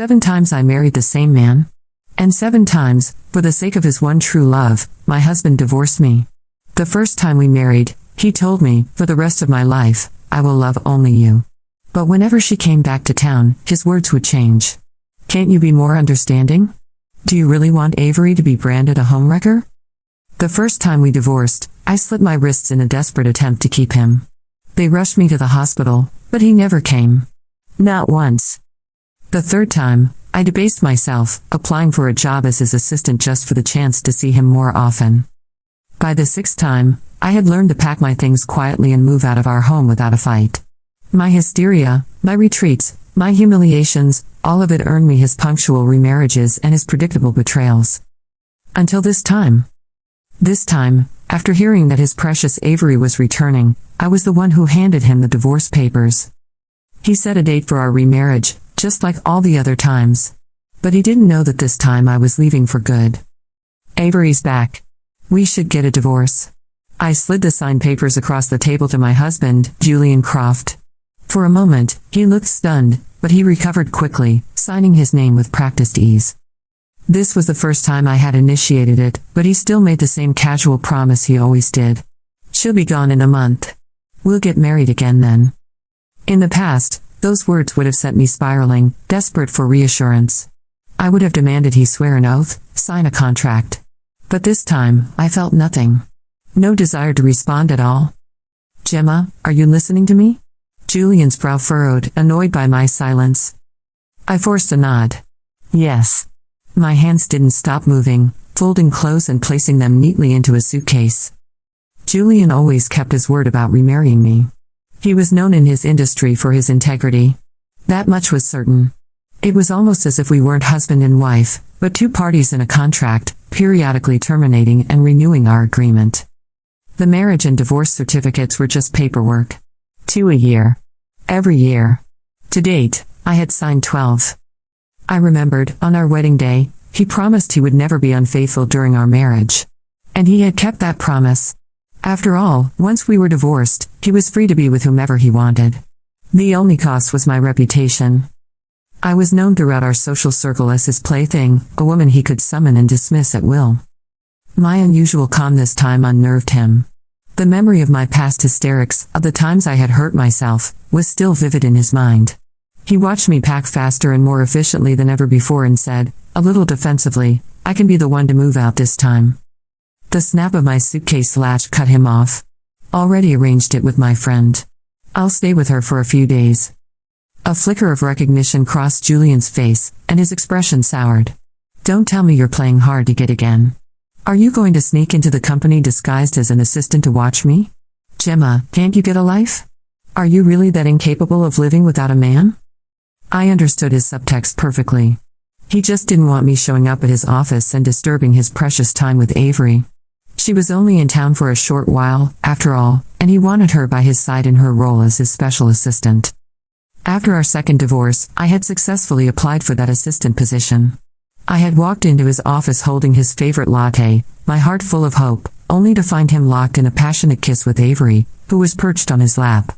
7 times I married the same man. And 7 times, for the sake of his one true love, my husband divorced me. The first time we married, he told me, for the rest of my life, I will love only you. But whenever she came back to town, his words would change. Can't you be more understanding? Do you really want Avery to be branded a homewrecker? The first time we divorced, I slit my wrists in a desperate attempt to keep him. They rushed me to the hospital, but he never came. Not once. The third time, I debased myself, applying for a job as his assistant just for the chance to see him more often. By the 6th time, I had learned to pack my things quietly and move out of our home without a fight. My hysteria, my retreats, my humiliations, all of it earned me his punctual remarriages and his predictable betrayals. Until this time. This time, after hearing that his precious Avery was returning, I was the one who handed him the divorce papers. He set a date for our remarriage, just like all the other times. But he didn't know that this time I was leaving for good. Avery's back. We should get a divorce. I slid the signed papers across the table to my husband, Julian Croft. For a moment, he looked stunned, but he recovered quickly, signing his name with practiced ease. This was the first time I had initiated it, but he still made the same casual promise he always did. She'll be gone in a month. We'll get married again then. In the past, those words would have sent me spiraling, desperate for reassurance. I would have demanded he swear an oath, sign a contract. But this time, I felt nothing. No desire to respond at all. Gemma, are you listening to me? Julian's brow furrowed, annoyed by my silence. I forced a nod. Yes. My hands didn't stop moving, folding clothes and placing them neatly into a suitcase. Julian always kept his word about remarrying me. He was known in his industry for his integrity. That much was certain. It was almost as if we weren't husband and wife, but 2 parties in a contract, periodically terminating and renewing our agreement. The marriage and divorce certificates were just paperwork. 2 a year. Every year. To date, I had signed 12. I remembered, on our wedding day, he promised he would never be unfaithful during our marriage. And he had kept that promise. After all, once we were divorced, he was free to be with whomever he wanted. The only cost was my reputation. I was known throughout our social circle as his plaything, a woman he could summon and dismiss at will. My unusual calm this time unnerved him. The memory of my past hysterics, of the times I had hurt myself, was still vivid in his mind. He watched me pack faster and more efficiently than ever before and said, a little defensively, I can be the one to move out this time. The snap of my suitcase latch cut him off. Already arranged it with my friend. I'll stay with her for a few days. A flicker of recognition crossed Julian's face, and his expression soured. Don't tell me you're playing hard to get again. Are you going to sneak into the company disguised as an assistant to watch me? Gemma, can't you get a life? Are you really that incapable of living without a man? I understood his subtext perfectly. He just didn't want me showing up at his office and disturbing his precious time with Avery. She was only in town for a short while, after all, and he wanted her by his side in her role as his special assistant. After our second divorce, I had successfully applied for that assistant position. I had walked into his office holding his favorite latte, my heart full of hope, only to find him locked in a passionate kiss with Avery, who was perched on his lap.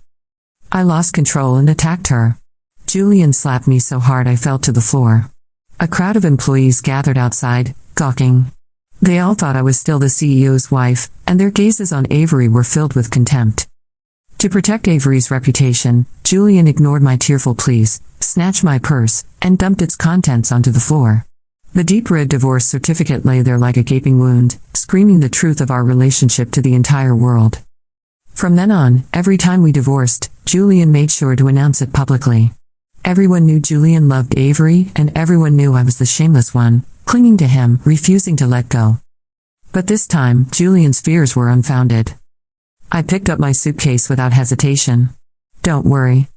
I lost control and attacked her. Julian slapped me so hard I fell to the floor. A crowd of employees gathered outside, gawking. They all thought I was still the CEO's wife, and their gazes on Avery were filled with contempt. To protect Avery's reputation, Julian ignored my tearful pleas, snatched my purse, and dumped its contents onto the floor. The deep red divorce certificate lay there like a gaping wound, screaming the truth of our relationship to the entire world. From then on, every time we divorced, Julian made sure to announce it publicly. Everyone knew Julian loved Avery, and everyone knew I was the shameless one, clinging to him, refusing to let go. But this time, Julian's fears were unfounded. I picked up my suitcase without hesitation. Don't worry.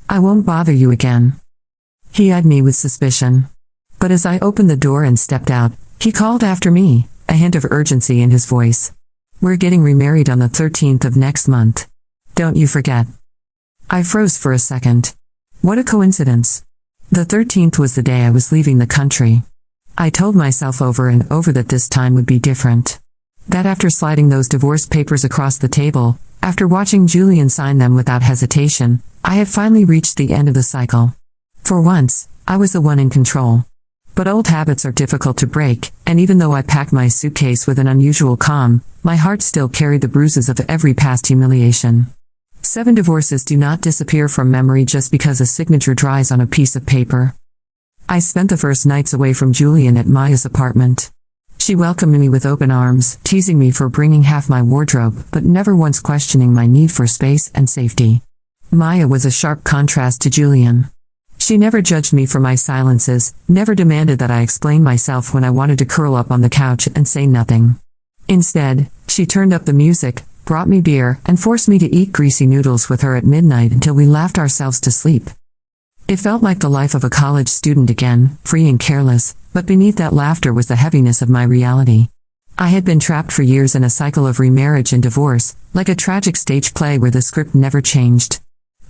I won't bother you again. He eyed me with suspicion. But as I opened the door and stepped out, he called after me, a hint of urgency in his voice. We're getting remarried on the 13th of next month. Don't you forget. I froze for a second. What a coincidence. The 13th was the day I was leaving the country. I told myself over and over that this time would be different. That after sliding those divorce papers across the table, after watching Julian sign them without hesitation, I had finally reached the end of the cycle. For once, I was the one in control. But old habits are difficult to break, and even though I packed my suitcase with an unusual calm, my heart still carried the bruises of every past humiliation. 7 divorces do not disappear from memory just because a signature dries on a piece of paper. I spent the first nights away from Julian at Maya's apartment. She welcomed me with open arms, teasing me for bringing half my wardrobe, but never once questioning my need for space and safety. Maya was a sharp contrast to Julian. She never judged me for my silences, never demanded that I explain myself when I wanted to curl up on the couch and say nothing. Instead, she turned up the music, brought me beer, and forced me to eat greasy noodles with her at midnight until we laughed ourselves to sleep. It felt like the life of a college student again, free and careless, but beneath that laughter was the heaviness of my reality. I had been trapped for years in a cycle of remarriage and divorce, like a tragic stage play where the script never changed.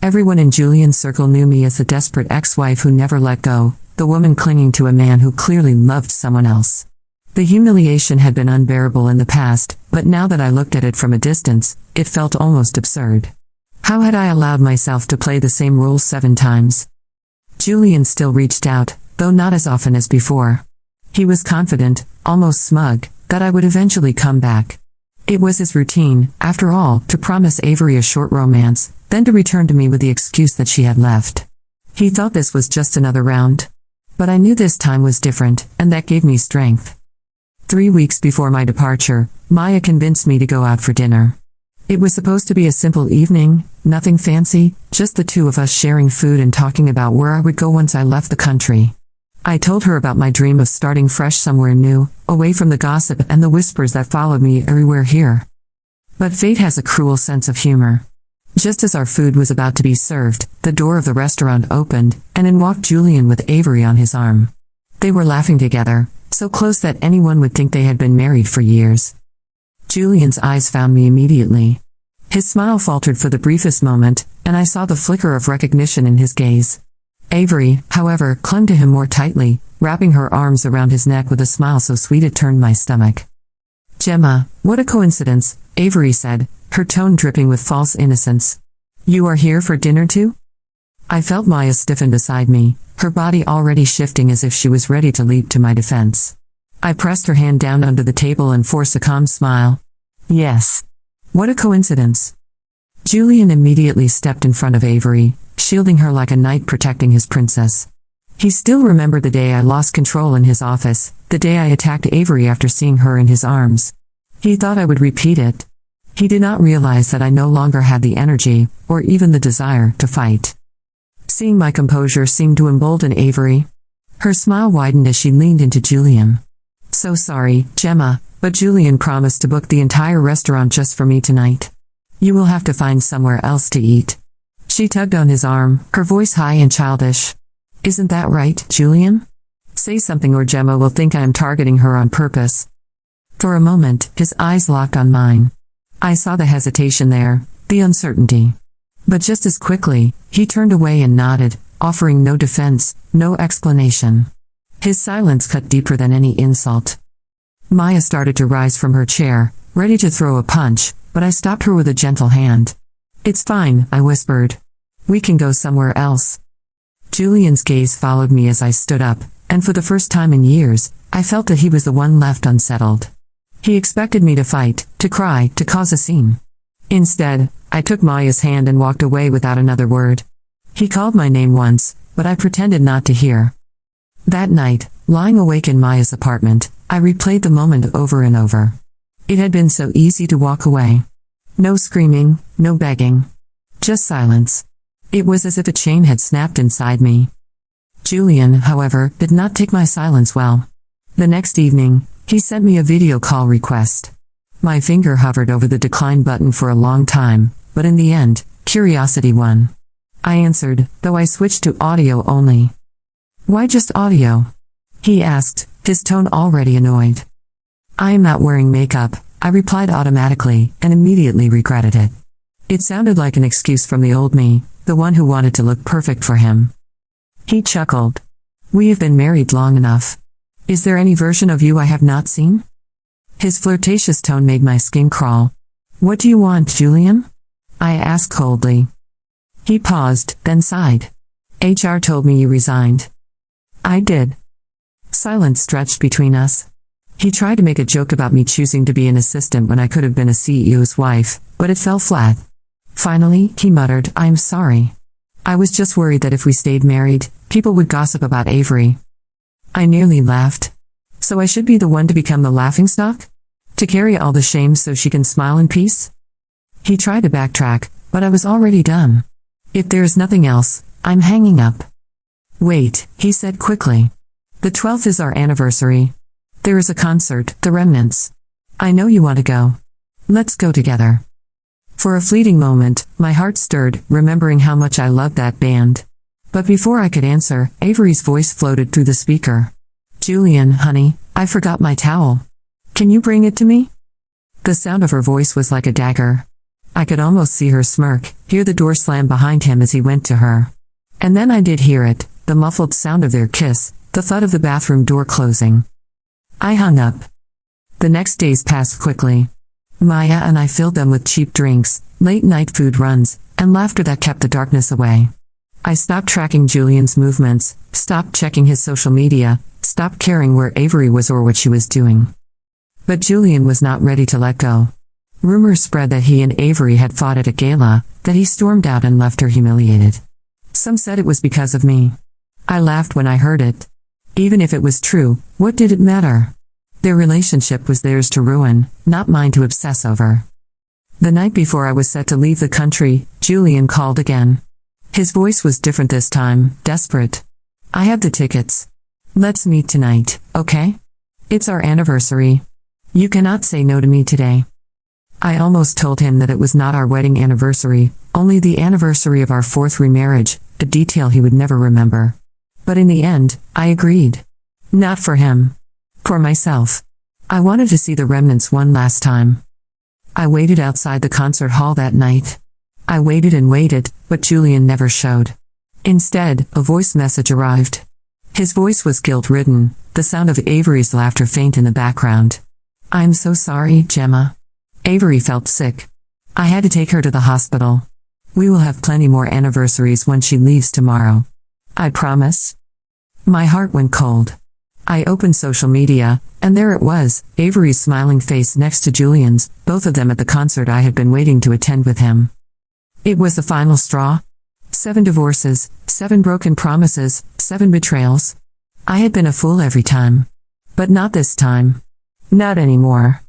Everyone in Julian's circle knew me as the desperate ex-wife who never let go, the woman clinging to a man who clearly loved someone else. The humiliation had been unbearable in the past, but now that I looked at it from a distance, it felt almost absurd. How had I allowed myself to play the same role 7 times? Julian still reached out, though not as often as before. He was confident, almost smug, that I would eventually come back. It was his routine, after all, to promise Avery a short romance, then to return to me with the excuse that she had left. He thought this was just another round. But I knew this time was different, and that gave me strength. 3 weeks before my departure, Maya convinced me to go out for dinner. It was supposed to be a simple evening, nothing fancy, just the 2 of us sharing food and talking about where I would go once I left the country. I told her about my dream of starting fresh somewhere new, away from the gossip and the whispers that followed me everywhere here. But fate has a cruel sense of humor. Just as our food was about to be served, the door of the restaurant opened, and in walked Julian with Avery on his arm. They were laughing together, so close that anyone would think they had been married for years. Julian's eyes found me immediately. His smile faltered for the briefest moment, and I saw the flicker of recognition in his gaze. Avery, however, clung to him more tightly, wrapping her arms around his neck with a smile so sweet it turned my stomach. "Gemma, what a coincidence," Avery said, her tone dripping with false innocence. "You are here for dinner too?" I felt Maya stiffen beside me, her body already shifting as if she was ready to leap to my defense. I pressed her hand down under the table and forced a calm smile. "Yes. What a coincidence." Julian immediately stepped in front of Avery, shielding her like a knight protecting his princess. He still remembered the day I lost control in his office, the day I attacked Avery after seeing her in his arms. He thought I would repeat it. He did not realize that I no longer had the energy, or even the desire, to fight. Seeing my composure seemed to embolden Avery. Her smile widened as she leaned into Julian. "So sorry, Gemma, but Julian promised to book the entire restaurant just for me tonight. You will have to find somewhere else to eat." She tugged on his arm, her voice high and childish. "Isn't that right, Julian? Say something or Gemma will think I am targeting her on purpose." For a moment, his eyes locked on mine. I saw the hesitation there, the uncertainty. But just as quickly, he turned away and nodded, offering no defense, no explanation. His silence cut deeper than any insult. Maya started to rise from her chair, ready to throw a punch, but I stopped her with a gentle hand. "It's fine," I whispered. "We can go somewhere else." Julian's gaze followed me as I stood up, and for the first time in years, I felt that he was the one left unsettled. He expected me to fight, to cry, to cause a scene. Instead, I took Maya's hand and walked away without another word. He called my name once, but I pretended not to hear. That night, lying awake in Maya's apartment, I replayed the moment over and over. It had been so easy to walk away. No screaming, no begging. Just silence. It was as if a chain had snapped inside me. Julian, however, did not take my silence well. The next evening, he sent me a video call request. My finger hovered over the decline button for a long time, but in the end, curiosity won. I answered, though I switched to audio only. "Why just audio?" he asked, his tone already annoyed. "I am not wearing makeup," I replied automatically, and immediately regretted it. It sounded like an excuse from the old me, the one who wanted to look perfect for him. He chuckled. "We have been married long enough. Is there any version of you I have not seen?" His flirtatious tone made my skin crawl. "What do you want, Julian?" I asked coldly. He paused, then sighed. "HR told me you resigned." I did. Silence stretched between us. He tried to make a joke about me choosing to be an assistant when I could have been a CEO's wife, but it fell flat. Finally, he muttered, "I'm sorry. I was just worried that if we stayed married, people would gossip about Avery." I nearly laughed. So I should be the one to become the laughingstock? To carry all the shame so she can smile in peace? He tried to backtrack, but I was already done. "If there is nothing else, I'm hanging up." "Wait," he said quickly. "The 12th is our anniversary. There is a concert, The Remnants. I know you want to go. Let's go together." For a fleeting moment, my heart stirred, remembering how much I loved that band. But before I could answer, Avery's voice floated through the speaker. "Julian, honey, I forgot my towel. Can you bring it to me?" The sound of her voice was like a dagger. I could almost see her smirk, hear the door slam behind him as he went to her. And then I did hear it, the muffled sound of their kiss, the thud of the bathroom door closing. I hung up. The next days passed quickly. Maya and I filled them with cheap drinks, late-night food runs, and laughter that kept the darkness away. I stopped tracking Julian's movements, stopped checking his social media, stopped caring where Avery was or what she was doing. But Julian was not ready to let go. Rumors spread that he and Avery had fought at a gala, that he stormed out and left her humiliated. Some said it was because of me. I laughed when I heard it. Even if it was true, what did it matter? Their relationship was theirs to ruin, not mine to obsess over. The night before I was set to leave the country, Julian called again. His voice was different this time, desperate. "I have the tickets. Let's meet tonight, okay? It's our anniversary. You cannot say no to me today." I almost told him that it was not our wedding anniversary, only the anniversary of our 4th remarriage, a detail he would never remember. But in the end, I agreed. Not for him. For myself. I wanted to see the Remnants one last time. I waited outside the concert hall that night. I waited and waited, but Julian never showed. Instead, a voice message arrived. His voice was guilt-ridden, the sound of Avery's laughter faint in the background. "I'm so sorry, Gemma. Avery felt sick. I had to take her to the hospital. We will have plenty more anniversaries when she leaves tomorrow. I promise." My heart went cold. I opened social media, and there it was, Avery's smiling face next to Julian's, both of them at the concert I had been waiting to attend with him. It was the final straw. 7 divorces, 7 broken promises, 7 betrayals. I had been a fool every time. But not this time. Not anymore.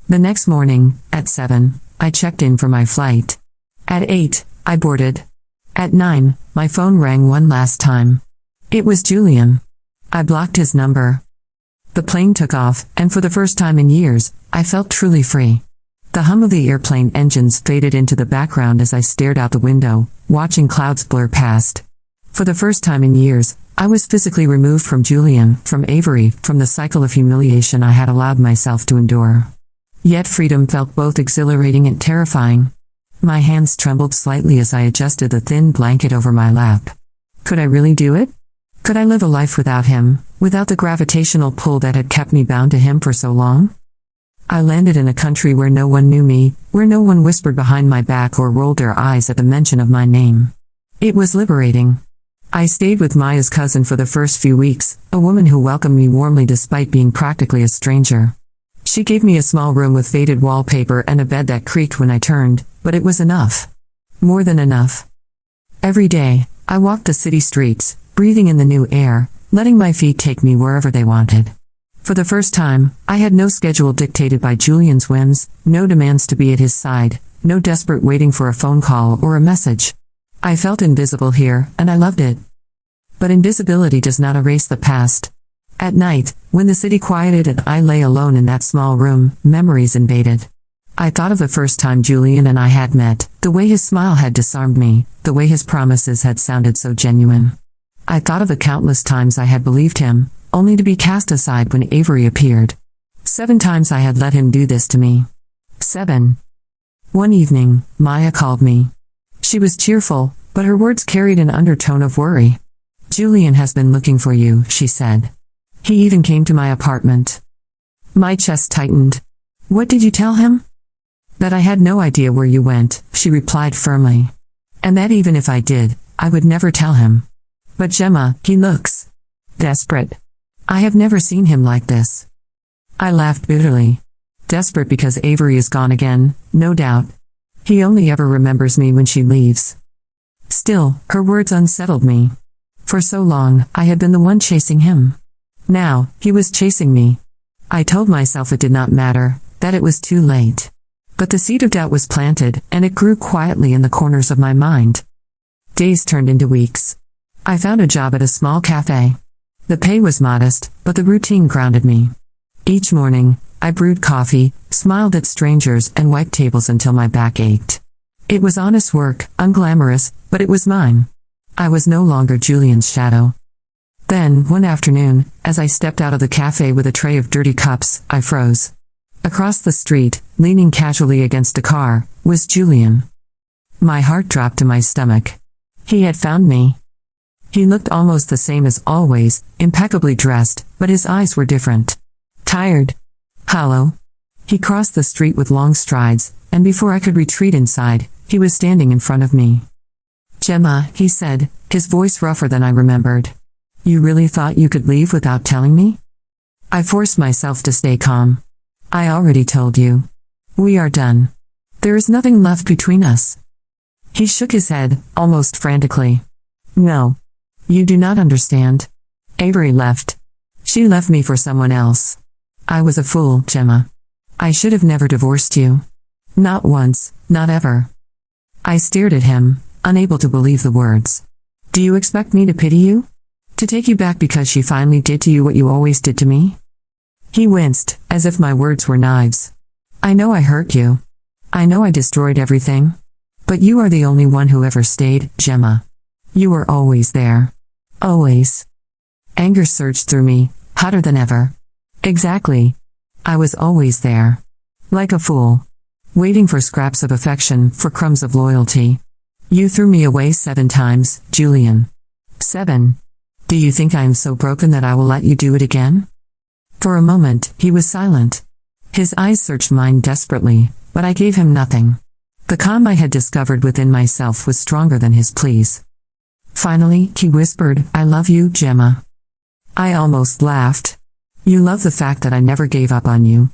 The next morning, at 7, I checked in for my flight. At 8, I boarded. At 9, my phone rang one last time. It was Julian. I blocked his number. The plane took off, and for the first time in years, I felt truly free. The hum of the airplane engines faded into the background as I stared out the window, watching clouds blur past. For the first time in years, I was physically removed from Julian, from Avery, from the cycle of humiliation I had allowed myself to endure. Yet freedom felt both exhilarating and terrifying. My hands trembled slightly as I adjusted the thin blanket over my lap. Could I really do it? Could I live a life without him, without the gravitational pull that had kept me bound to him for so long? I landed in a country where no one knew me, where no one whispered behind my back or rolled their eyes at the mention of my name. It was liberating. I stayed with Maya's cousin for the first few weeks, a woman who welcomed me warmly despite being practically a stranger. She gave me a small room with faded wallpaper and a bed that creaked when I turned, but it was enough. More than enough. Every day, I walked the city streets, breathing in the new air, letting my feet take me wherever they wanted. For the first time, I had no schedule dictated by Julian's whims, no demands to be at his side, no desperate waiting for a phone call or a message. I felt invisible here, and I loved it. But invisibility does not erase the past. At night, when the city quieted and I lay alone in that small room, memories invaded. I thought of the first time Julian and I had met, the way his smile had disarmed me, the way his promises had sounded so genuine. I thought of the countless times I had believed him, only to be cast aside when Avery appeared. 7 times I had let him do this to me. 7. One evening, Maya called me. She was cheerful, but her words carried an undertone of worry. "Julian has been looking for you," she said. "He even came to my apartment." My chest tightened. "What did you tell him?" "That I had no idea where you went," she replied firmly. "And that even if I did, I would never tell him." "But Gemma, he looks. Desperate. I have never seen him like this. I laughed bitterly. Desperate because Avery is gone again, no doubt. He only ever remembers me when she leaves. Still, her words unsettled me. For so long, I had been the one chasing him. Now, he was chasing me. I told myself it did not matter, that it was too late. But the seed of doubt was planted, and it grew quietly in the corners of my mind. Days turned into weeks. I found a job at a small cafe. The pay was modest, but the routine grounded me. Each morning, I brewed coffee, smiled at strangers, and wiped tables until my back ached. It was honest work, unglamorous, but it was mine. I was no longer Julian's shadow. Then, one afternoon, as I stepped out of the cafe with a tray of dirty cups, I froze. Across the street, leaning casually against a car, was Julian. My heart dropped to my stomach. He had found me. He looked almost the same as always, impeccably dressed, but his eyes were different. Tired. Hollow. He crossed the street with long strides, and before I could retreat inside, he was standing in front of me. "Gemma," he said, his voice rougher than I remembered. "You really thought you could leave without telling me?" I forced myself to stay calm. "I already told you. We are done. There is nothing left between us." He shook his head, almost frantically. "No. You do not understand. Avery left. She left me for someone else. I was a fool, Gemma. I should have never divorced you. Not once, not ever." I stared at him, unable to believe the words. "Do you expect me to pity you? To take you back because she finally did to you what you always did to me?" He winced, as if my words were knives. "I know I hurt you. I know I destroyed everything. But you are the only one who ever stayed, Gemma. You were always there. Always." Anger surged through me, hotter than ever. Exactly. I was always there. Like a fool. Waiting for scraps of affection, for crumbs of loyalty. You threw me away 7 times, Julian. 7. Do you think I am so broken that I will let you do it again? For a moment, he was silent. His eyes searched mine desperately, but I gave him nothing. The calm I had discovered within myself was stronger than his pleas. Finally, he whispered, "I love you, Gemma." I almost laughed. "You love the fact that I never gave up on you.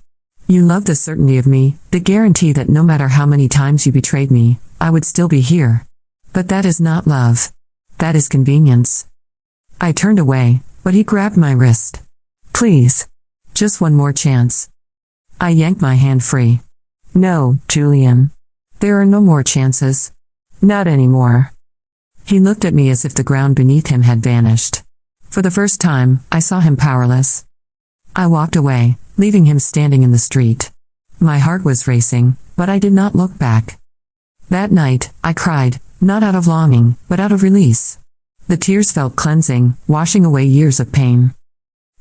You love the certainty of me, the guarantee that no matter how many times you betrayed me, I would still be here. But that is not love. That is convenience." I turned away, but he grabbed my wrist. "Please. Just one more chance." I yanked my hand free. "No, Julian. There are no more chances. Not anymore." He looked at me as if the ground beneath him had vanished. For the first time, I saw him powerless. I walked away, leaving him standing in the street. My heart was racing, but I did not look back. That night, I cried, not out of longing, but out of release. The tears felt cleansing, washing away years of pain.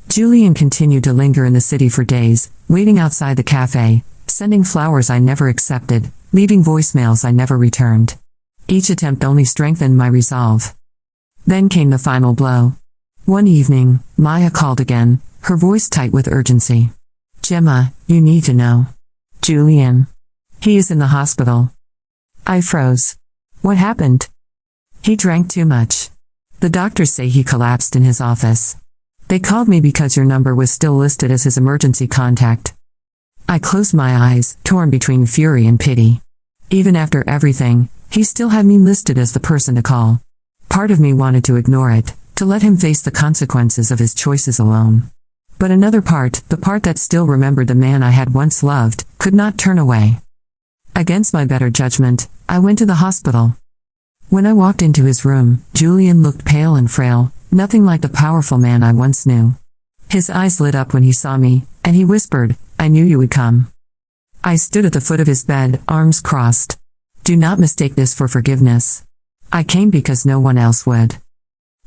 Julian continued to linger in the city for days, waiting outside the cafe, sending flowers I never accepted, leaving voicemails I never returned. Each attempt only strengthened my resolve. Then came the final blow. One evening, Maya called again, her voice tight with urgency. "Gemma, you need to know. Julian. He is in the hospital." I froze. "What happened?" "He drank too much. The doctors say he collapsed in his office. They called me because your number was still listed as his emergency contact." I closed my eyes, torn between fury and pity. Even after everything, he still had me listed as the person to call. Part of me wanted to ignore it, to let him face the consequences of his choices alone. But another part, the part that still remembered the man I had once loved, could not turn away. Against my better judgment, I went to the hospital. When I walked into his room, Julian looked pale and frail, nothing like the powerful man I once knew. His eyes lit up when he saw me, and he whispered, "I knew you would come." I stood at the foot of his bed, arms crossed. "Do not mistake this for forgiveness. I came because no one else would."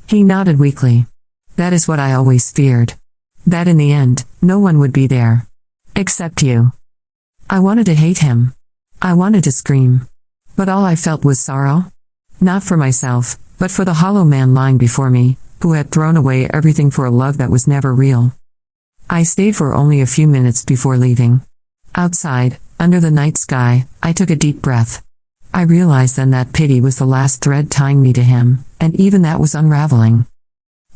He nodded weakly. "That is what I always feared. That in the end, no one would be there. Except you." I wanted to hate him. I wanted to scream. But all I felt was sorrow. Not for myself, but for the hollow man lying before me, who had thrown away everything for a love that was never real. I stayed for only a few minutes before leaving. Outside, under the night sky, I took a deep breath. I realized then that pity was the last thread tying me to him, and even that was unraveling.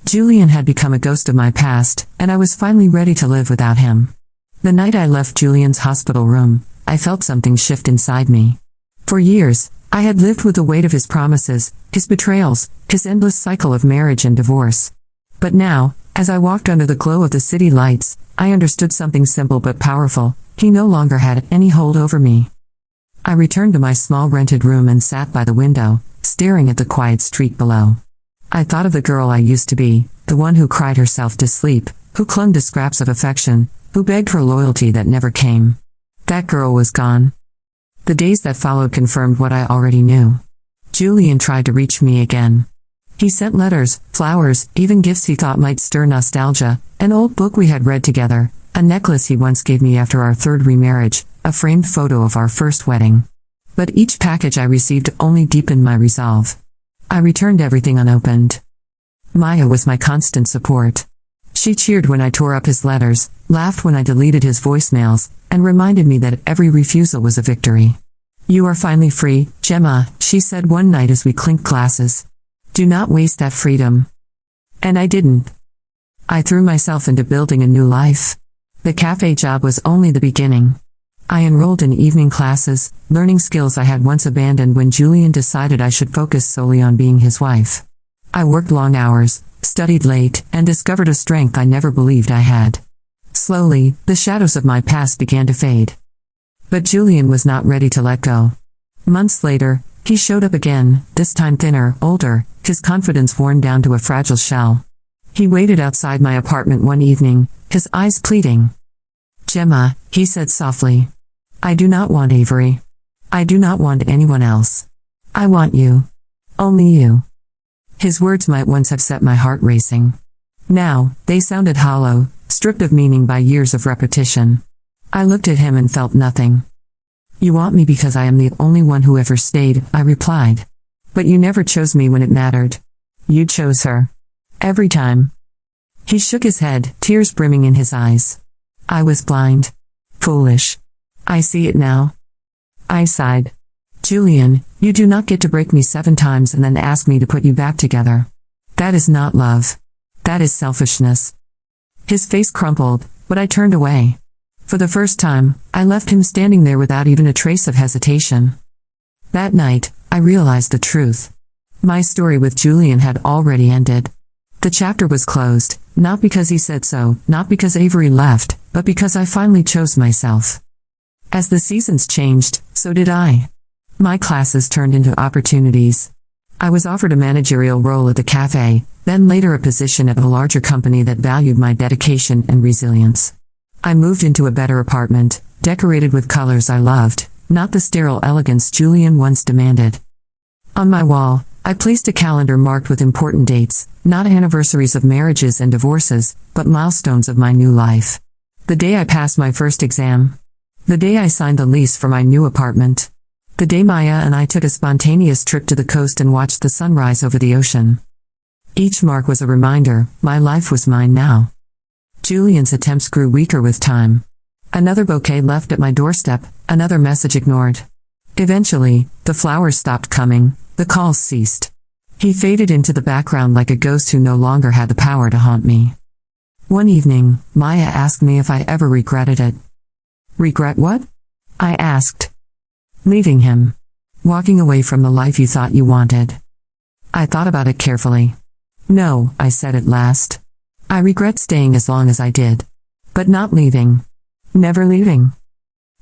Julian had become a ghost of my past, and I was finally ready to live without him. The night I left Julian's hospital room, I felt something shift inside me. For years, I had lived with the weight of his promises, his betrayals, his endless cycle of marriage and divorce. But now, as I walked under the glow of the city lights, I understood something simple but powerful: he no longer had any hold over me. I returned to my small rented room and sat by the window, staring at the quiet street below. I thought of the girl I used to be, the one who cried herself to sleep, who clung to scraps of affection, who begged for loyalty that never came. That girl was gone. The days that followed confirmed what I already knew. Julian tried to reach me again. He sent letters, flowers, even gifts he thought might stir nostalgia: an old book we had read together, a necklace he once gave me after our third remarriage, a framed photo of our first wedding. But each package I received only deepened my resolve. I returned everything unopened. Maya was my constant support. She cheered when I tore up his letters, laughed when I deleted his voicemails, and reminded me that every refusal was a victory. "You are finally free, Gemma," she said one night as we clinked glasses. "Do not waste that freedom." And I didn't. I threw myself into building a new life. The cafe job was only the beginning. I enrolled in evening classes, learning skills I had once abandoned when Julian decided I should focus solely on being his wife. I worked long hours, studied late, and discovered a strength I never believed I had. Slowly, the shadows of my past began to fade. But Julian was not ready to let go. Months later, he showed up again, this time thinner, older, his confidence worn down to a fragile shell. He waited outside my apartment one evening, his eyes pleading. "Gemma," he said softly. "I do not want Avery. I do not want anyone else. I want you. Only you." His words might once have set my heart racing. Now, they sounded hollow, stripped of meaning by years of repetition. I looked at him and felt nothing. "You want me because I am the only one who ever stayed," I replied. "But you never chose me when it mattered. You chose her. Every time." He shook his head, tears brimming in his eyes. "I was blind. Foolish. I see it now." I sighed. "Julian, you do not get to break me 7 times and then ask me to put you back together. That is not love. That is selfishness." His face crumpled, but I turned away. For the first time, I left him standing there without even a trace of hesitation. That night, I realized the truth. My story with Julian had already ended. The chapter was closed, not because he said so, not because Avery left, but because I finally chose myself. As the seasons changed, so did I. My classes turned into opportunities. I was offered a managerial role at the cafe, then later a position at a larger company that valued my dedication and resilience. I moved into a better apartment, decorated with colors I loved, not the sterile elegance Julian once demanded. On my wall, I placed a calendar marked with important dates, not anniversaries of marriages and divorces, but milestones of my new life. The day I passed my first exam. The day I signed the lease for my new apartment. The day Maya and I took a spontaneous trip to the coast and watched the sunrise over the ocean. Each mark was a reminder, my life was mine now. Julian's attempts grew weaker with time. Another bouquet left at my doorstep, another message ignored. Eventually, the flowers stopped coming, the calls ceased. He faded into the background like a ghost who no longer had the power to haunt me. One evening, Maya asked me if I ever regretted it. "Regret what?" I asked. "Leaving him. Walking away from the life you thought you wanted." I thought about it carefully. "No," I said at last. "I regret staying as long as I did. But not leaving. Never leaving."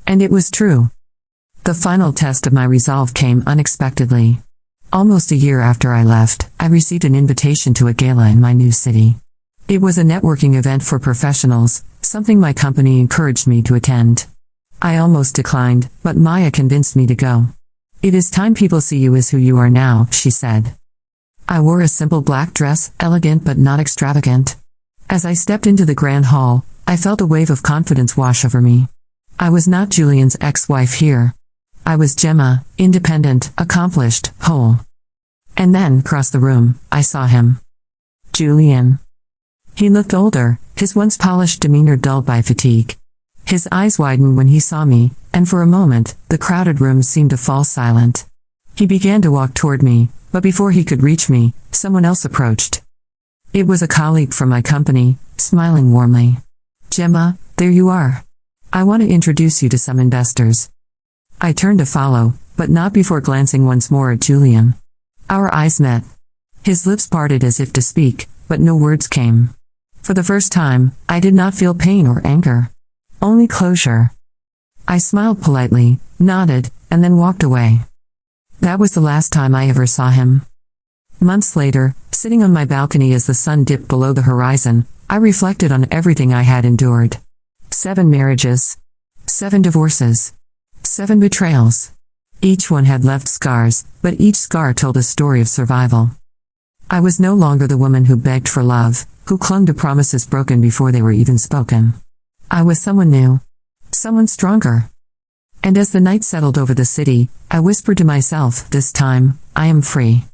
And it was true. The final test of my resolve came unexpectedly. Almost a year after I left, I received an invitation to a gala in my new city. It was a networking event for professionals, something my company encouraged me to attend. I almost declined, but Maya convinced me to go. "It is time people see you as who you are now," she said. I wore a simple black dress, elegant but not extravagant. As I stepped into the grand hall, I felt a wave of confidence wash over me. I was not Julian's ex-wife here. I was Gemma, independent, accomplished, whole. And then, across the room, I saw him. Julian. He looked older, his once polished demeanor dulled by fatigue. His eyes widened when he saw me, and for a moment, the crowded room seemed to fall silent. He began to walk toward me, but before he could reach me, someone else approached. It was a colleague from my company, smiling warmly. "Gemma, there you are. I want to introduce you to some investors." I turned to follow, but not before glancing once more at Julian. Our eyes met. His lips parted as if to speak, but no words came. For the first time, I did not feel pain or anger. Only closure. I smiled politely, nodded, and then walked away. That was the last time I ever saw him. Months later, sitting on my balcony as the sun dipped below the horizon, I reflected on everything I had endured. 7 marriages. 7 divorces. 7 betrayals. Each one had left scars, but each scar told a story of survival. I was no longer the woman who begged for love, who clung to promises broken before they were even spoken. I was someone new. Someone stronger. And as the night settled over the city, I whispered to myself, "This time, I am free."